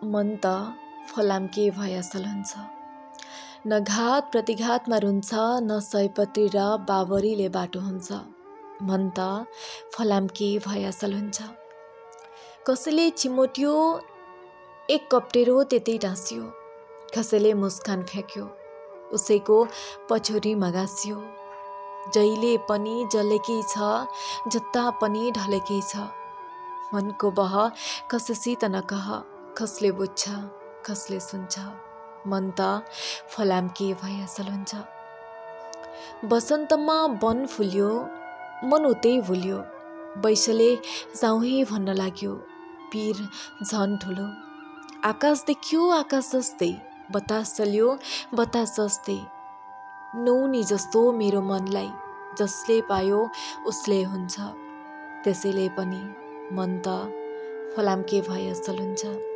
मन त फलामके भयासल हुन्छ। न घात प्रतिघातमा रुन्छ, न सयपत्री र बाबरीले बाटो हुन्छ। मन त फलामके भयासल हुन्छ। कसैले चिमोट्यो, एक कप्टेरो त्यतै टाँस्यो। कसैले मुस्कान फ्याँक्यो, उसैको पछौरीमा गाँस्यो। जहिले पनि जलेकै छ, जता पनि ढलेकै छ। मनको बह कसैसित नकह, कसले बुझ्छ, कसले सुन्छ। मन त फलामके भयासल हुन्छ। बसन्तमा वन फुल्यो, मन उतै भुल्यो। बैसले जाउँ भन्न लाग्यो, पीर झन ठुलो। आकाश देखियो आकाश जस्तै, बतास चल्यो बतास जस्तै। नौनी जस्तो मेरो मनलाई, जसले पायो उसले हुन्छ। त्यसैले पनि मन त फलामके भयासल हुन्छ।